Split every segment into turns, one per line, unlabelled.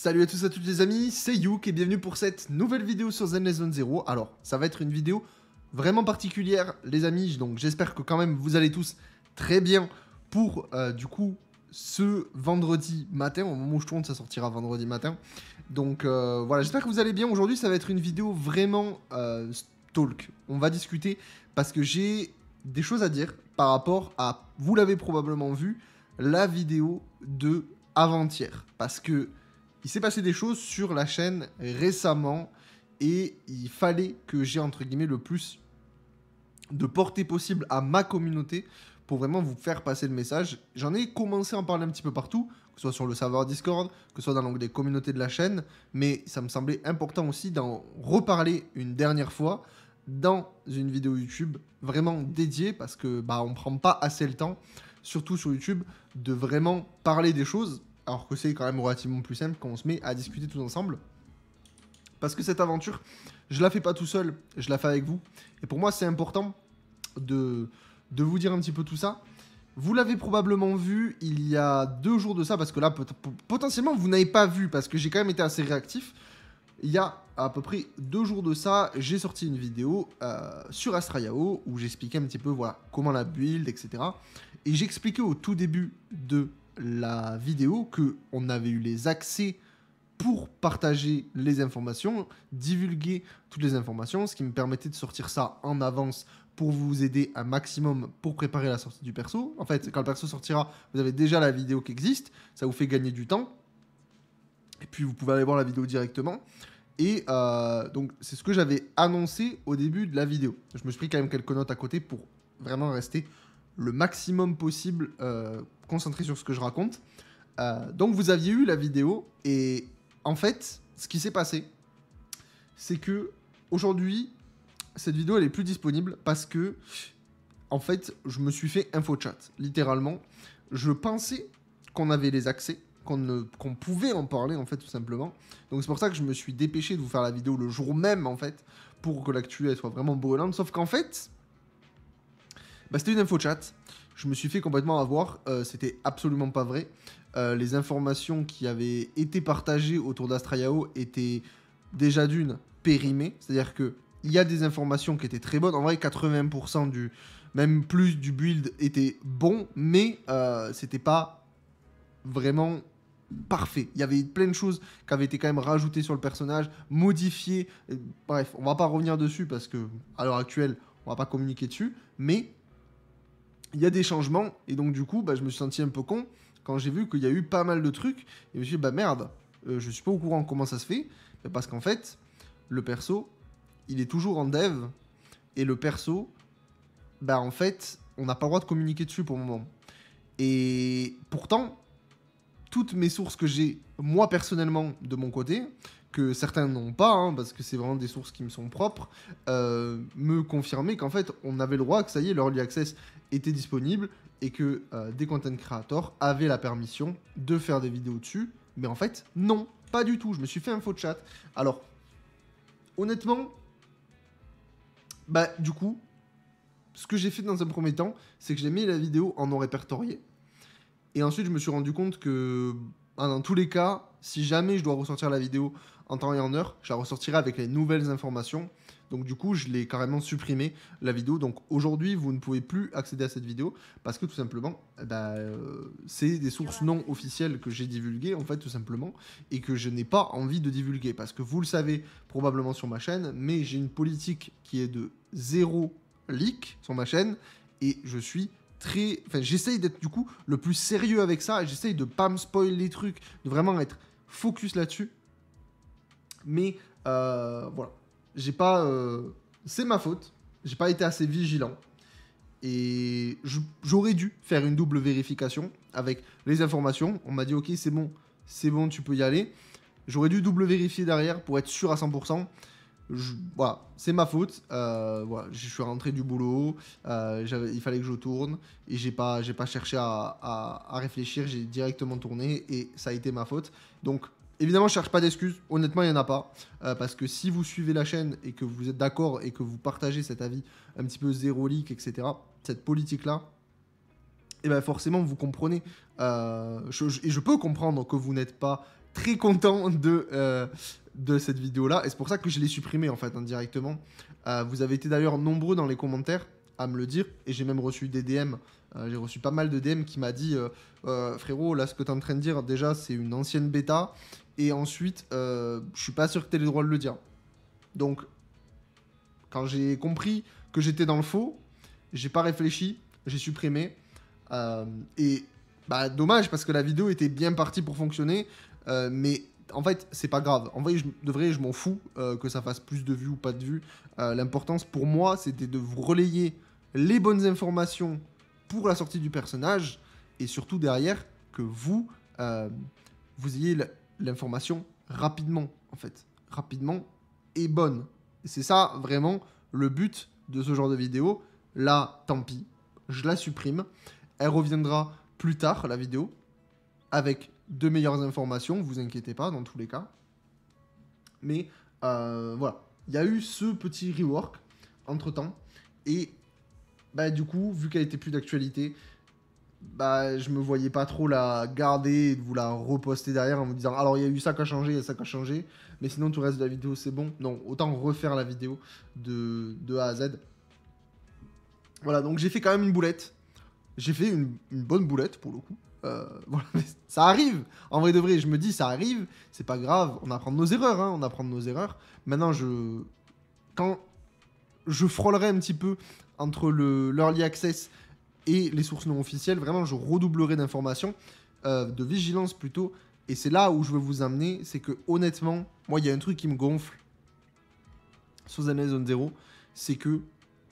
Salut à tous et à toutes les amis, c'est Youk et bienvenue pour cette nouvelle vidéo sur Zenless Zone Zero. Alors, ça va être une vidéo vraiment particulière les amis, donc j'espère que quand même vous allez tous très bien pour du coup ce vendredi matin. Au moment où je tourne, ça sortira vendredi matin. Donc voilà, j'espère que vous allez bien. Aujourd'hui, ça va être une vidéo vraiment talk. On va discuter parce que j'ai des choses à dire par rapport à, vous l'avez probablement vu, la vidéo de avant-hier. Parce que il s'est passé des choses sur la chaîne récemment et il fallait que j'ai entre guillemets le plus de portée possible à ma communauté pour vraiment vous faire passer le message. J'en ai commencé à en parler un petit peu partout, que ce soit sur le serveur Discord, que ce soit dans l'onglet communauté de la chaîne, mais ça me semblait important aussi d'en reparler une dernière fois dans une vidéo YouTube vraiment dédiée parce que on prend pas assez le temps, surtout sur YouTube, de vraiment parler des choses. Alors que c'est quand même relativement plus simple quand on se met à discuter tous ensemble. Parce que cette aventure, je la fais pas tout seul, je la fais avec vous. Et pour moi, c'est important de vous dire un petit peu tout ça. Vous l'avez probablement vu il y a 2 jours de ça, parce que là, potentiellement, vous n'avez pas vu, parce que j'ai quand même été assez réactif. Il y a à peu près 2 jours de ça, j'ai sorti une vidéo sur Astrayao, où j'expliquais un petit peu voilà, comment la build, etc. Et j'expliquais au tout début de la vidéo que on avait eu les accès pour partager les informations, divulguer toutes les informations, ce qui me permettait de sortir ça en avance pour vous aider un maximum pour préparer la sortie du perso. En fait, quand le perso sortira, vous avez déjà la vidéo qui existe, ça vous fait gagner du temps. Et puis vous pouvez aller voir la vidéo directement. Et donc c'est ce que j'avais annoncé au début de la vidéo. Je me suis pris quand même quelques notes à côté pour vraiment rester le maximum possible concentré sur ce que je raconte. Donc vous aviez eu la vidéo et en fait ce qui s'est passé c'est que aujourd'hui cette vidéo elle est plus disponible parce que en fait je me suis fait info chat littéralement. Je pensais qu'on avait les accès, qu'on pouvait en parler en fait tout simplement. Donc c'est pour ça que je me suis dépêché de vous faire la vidéo le jour même en fait pour que l'actu soit vraiment brûlante. Sauf qu'en fait c'était une info chat. Je me suis fait complètement avoir. C'était absolument pas vrai. Les informations qui avaient été partagées autour d'Astrayao étaient déjà d'une périmées. C'est-à-dire qu'il y a des informations qui étaient très bonnes. En vrai, 80% même plus du build était bon, mais c'était pas vraiment parfait. Il y avait plein de choses qui avaient été quand même rajoutées sur le personnage, modifiées. Bref, on va pas revenir dessus parce que à l'heure actuelle, on va pas communiquer dessus, mais il y a des changements, et donc du coup, je me suis senti un peu con quand j'ai vu qu'il y a eu pas mal de trucs, et je me suis dit, merde, je suis pas au courant comment ça se fait, parce qu'en fait, le perso, il est toujours en dev, et le perso, en fait, on n'a pas le droit de communiquer dessus pour le moment. Et pourtant, toutes mes sources que j'ai, moi personnellement, de mon côté, que certains n'ont pas, parce que c'est vraiment des sources qui me sont propres, me confirmaient qu'en fait, on avait le droit, que ça y est, l'Early Access était disponible, et que des content creators avaient la permission de faire des vidéos dessus, mais en fait, non, pas du tout, je me suis fait un faux chat. Alors, honnêtement, du coup, ce que j'ai fait dans un premier temps, c'est que j'ai mis la vidéo en non répertorié, et ensuite je me suis rendu compte que, dans tous les cas, si jamais je dois ressortir la vidéo en temps et en heure, je la ressortirai avec les nouvelles informations. Donc du coup, je l'ai carrément supprimé, la vidéo. Donc aujourd'hui, vous ne pouvez plus accéder à cette vidéo parce que tout simplement, c'est des sources non officielles que j'ai divulguées, en fait, tout simplement, et que je n'ai pas envie de divulguer. Parce que vous le savez probablement sur ma chaîne, mais j'ai une politique qui est de 0 leak sur ma chaîne, et je suis j'essaye d'être du coup le plus sérieux avec ça, et j'essaye de pas me spoil les trucs, de vraiment être focus là-dessus. Mais voilà, j'ai pas, c'est ma faute, j'ai pas été assez vigilant, et j'aurais dû faire une double vérification avec les informations. On m'a dit ok, c'est bon, tu peux y aller. J'aurais dû double vérifier derrière pour être sûr à 100%. Voilà, c'est ma faute. Voilà, je suis rentré du boulot, il fallait que je tourne, et j'ai pas cherché à réfléchir, j'ai directement tourné, et ça a été ma faute. Donc évidemment, je cherche pas d'excuses, honnêtement, il y en a pas, parce que si vous suivez la chaîne et que vous êtes d'accord et que vous partagez cet avis un petit peu zéro leak, etc., cette politique-là, et forcément, vous comprenez, et je peux comprendre que vous n'êtes pas très content de cette vidéo-là. Et c'est pour ça que je l'ai supprimée, en fait, indirectement. Vous avez été d'ailleurs nombreux dans les commentaires à me le dire. Et j'ai même reçu des DM. J'ai reçu pas mal de DM qui m'a dit frérot, là, ce que tu es en train de dire, déjà, c'est une ancienne bêta. Et ensuite, je suis pas sûr que tu aies le droit de le dire. Donc, quand j'ai compris que j'étais dans le faux, j'ai pas réfléchi, j'ai supprimé. Et bah, dommage, parce que la vidéo était bien partie pour fonctionner. Mais en fait, c'est pas grave. En vrai, je m'en fous que ça fasse plus de vues ou pas de vues. L'importance pour moi, c'était de vous relayer les bonnes informations pour la sortie du personnage. Et surtout derrière, que vous, vous ayez l'information rapidement, en fait. Rapidement et bonne. Et c'est ça, vraiment, le but de ce genre de vidéo. Là, tant pis, je la supprime. Elle reviendra plus tard, la vidéo, avec de meilleures informations, vous inquiétez pas, dans tous les cas. Mais voilà, il y a eu ce petit rework entre-temps. Et bah, du coup, vu qu'elle était plus d'actualité, bah, je me voyais pas trop la garder et de vous la reposter derrière en me disant alors il y a eu ça qui a changé, il y a ça qui a changé, mais sinon tout le reste de la vidéo c'est bon. Non, autant refaire la vidéo de A à Z. Voilà, donc j'ai fait quand même une boulette. J'ai fait une bonne boulette pour le coup. Voilà, mais ça arrive. En vrai de vrai, je me dis ça arrive, c'est pas grave, on apprend de nos erreurs, hein, on apprend de nos erreurs. Maintenant, quand je frôlerai un petit peu entre l'early access et les sources non officielles, vraiment, je redoublerai d'informations, de vigilance plutôt. Et c'est là où je veux vous amener, c'est que honnêtement, moi, il y a un truc qui me gonfle sur Zenless Zone Zero, c'est que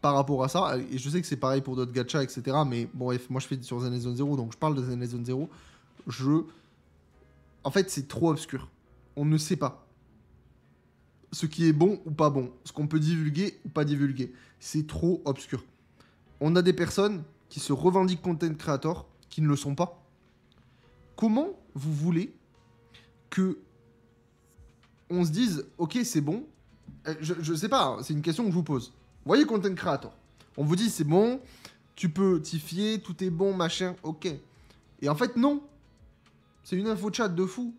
par rapport à ça, et je sais que c'est pareil pour d'autres gachas, etc. Mais bon, bref, moi je fais sur Zenless Zone Zero, donc je parle de Zenless Zone Zero. En fait, c'est trop obscur. On ne sait pas ce qui est bon ou pas bon, ce qu'on peut divulguer ou pas divulguer. C'est trop obscur. On a des personnes qui se revendiquent content creator, qui ne le sont pas. Comment vous voulez que on se dise, ok, c'est bon. Je sais pas, hein, c'est une question que je vous pose. Vous voyez content creator, on vous dit c'est bon, tu peux t'y fier, tout est bon, machin, ok. Et en fait, non. C'est une info chat de fou.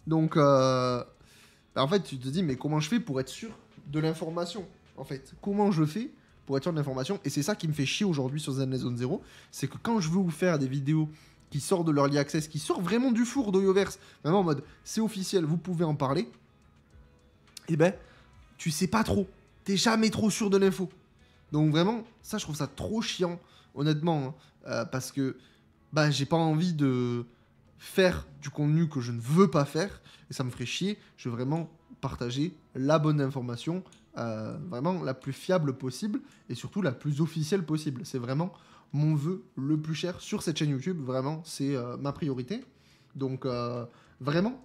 Donc, en fait, tu te dis, mais comment je fais pour être sûr de l'information? En fait, comment je fais pour être sûr de l'information? Et c'est ça qui me fait chier aujourd'hui sur Zenless Zone Zero, c'est que quand je veux vous faire des vidéos qui sortent de l'early access, qui sortent vraiment du four d'Hoyoverse, vraiment en mode, c'est officiel, vous pouvez en parler, et ben, tu sais pas trop. T'es jamais trop sûr de l'info. Donc vraiment, ça, je trouve ça trop chiant, honnêtement, hein, parce que bah, j'ai pas envie de faire du contenu que je ne veux pas faire, et ça me ferait chier. Je veux vraiment partager la bonne information, vraiment la plus fiable possible, et surtout la plus officielle possible. C'est vraiment mon vœu le plus cher sur cette chaîne YouTube, vraiment, c'est ma priorité. Donc vraiment,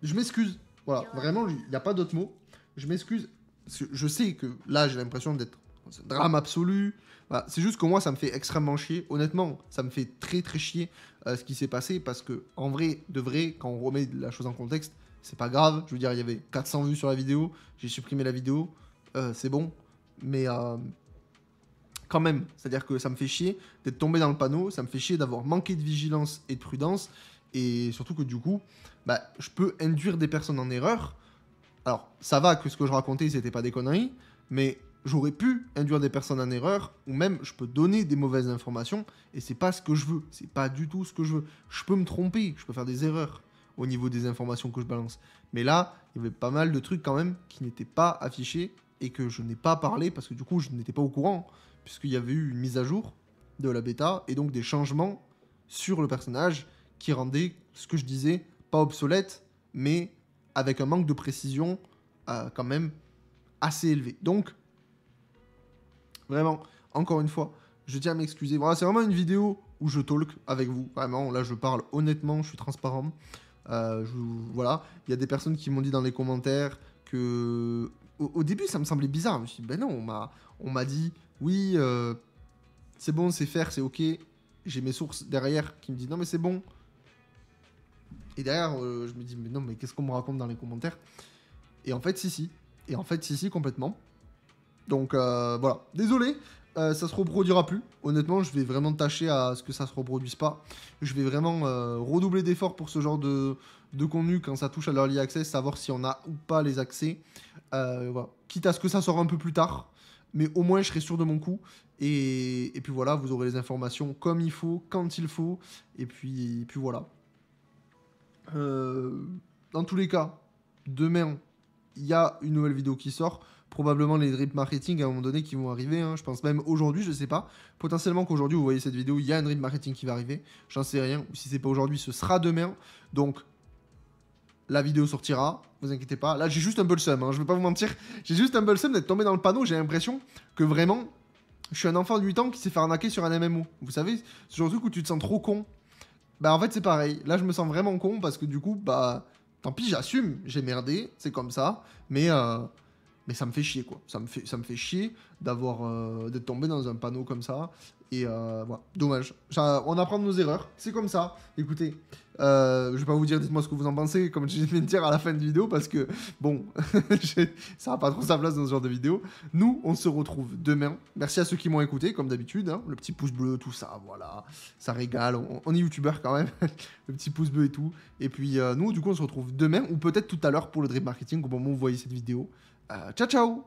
je m'excuse. Voilà, vraiment, il n'y a pas d'autre mot. Je m'excuse. Je sais que là, j'ai l'impression d'être dans un drame absolu. Voilà, c'est juste que moi, ça me fait extrêmement chier. Honnêtement, ça me fait très très chier ce qui s'est passé parce que, en vrai, de vrai, quand on remet la chose en contexte, c'est pas grave. Je veux dire, il y avait 400 vues sur la vidéo. J'ai supprimé la vidéo. C'est bon. Mais quand même, c'est-à-dire que ça me fait chier d'être tombé dans le panneau. Ça me fait chier d'avoir manqué de vigilance et de prudence. Et surtout que du coup, bah, je peux induire des personnes en erreur. Alors, ça va que ce que je racontais, c'était pas des conneries, mais j'aurais pu induire des personnes en erreur, ou même je peux donner des mauvaises informations, et c'est pas ce que je veux. C'est pas du tout ce que je veux. Je peux me tromper, je peux faire des erreurs au niveau des informations que je balance. Mais là, il y avait pas mal de trucs quand même qui n'étaient pas affichés, et que je n'ai pas parlé, parce que du coup, je n'étais pas au courant, puisqu'il y avait eu une mise à jour de la bêta, et donc des changements sur le personnage qui rendaient ce que je disais pas obsolète, mais avec un manque de précision quand même assez élevé. Donc, vraiment, encore une fois, je tiens à m'excuser. Voilà, c'est vraiment une vidéo où je talk avec vous. Vraiment, là, je parle honnêtement, je suis transparent. Voilà, il y a des personnes qui m'ont dit dans les commentaires que... Au début, ça me semblait bizarre. Je me suis dit, ben non, on m'a dit, oui, c'est bon, c'est faire, c'est ok. J'ai mes sources derrière qui me disent, non, mais c'est bon. Et derrière, je me dis, mais non, mais qu'est-ce qu'on me raconte dans les commentaires? Et en fait, si. Et en fait, si, complètement. Donc, voilà. Désolé. ça se reproduira plus. Honnêtement, je vais vraiment tâcher à ce que ça se reproduise pas. Je vais vraiment redoubler d'efforts pour ce genre de contenu quand ça touche à l'early access, savoir si on a ou pas les accès. Voilà. Quitte à ce que ça sort un peu plus tard, mais au moins je serai sûr de mon coup. Et puis voilà, vous aurez les informations comme il faut, quand il faut. Et puis voilà. Dans tous les cas, demain, il y a une nouvelle vidéo qui sort. Probablement les drip marketing à un moment donné qui vont arriver. Hein. Je pense même aujourd'hui, je sais pas. Potentiellement qu'aujourd'hui, vous voyez cette vidéo, il y a un drip marketing qui va arriver. J'en sais rien. Ou si c'est pas aujourd'hui, ce sera demain. Donc, la vidéo sortira. Vous inquiétez pas. Là, j'ai juste un peu le seum. Hein. Je vais pas vous mentir. J'ai juste un peu le seum d'être tombé dans le panneau. J'ai l'impression que vraiment, je suis un enfant de 8 ans qui s'est fait arnaquer sur un MMO. Vous savez, ce genre de truc où tu te sens trop con. Bah, en fait, c'est pareil. Là, je me sens vraiment con parce que du coup, bah, tant pis, j'assume. J'ai merdé. C'est comme ça. Mais ça me fait chier, quoi. Ça me fait chier d'être tombé dans un panneau comme ça. Et voilà, dommage. On apprend de nos erreurs. C'est comme ça. Écoutez, je vais pas vous dire, dites-moi ce que vous en pensez, comme je viens de dire à la fin de vidéo, parce que, bon, ça n'a pas trop sa place dans ce genre de vidéo. Nous, on se retrouve demain. Merci à ceux qui m'ont écouté, comme d'habitude. Hein, le petit pouce bleu, tout ça, voilà. Ça régale. On est youtubeur quand même. Le petit pouce bleu et tout. Et puis, nous, du coup, on se retrouve demain, ou peut-être tout à l'heure pour le drip marketing, au moment où vous voyez cette vidéo. Ciao, ciao!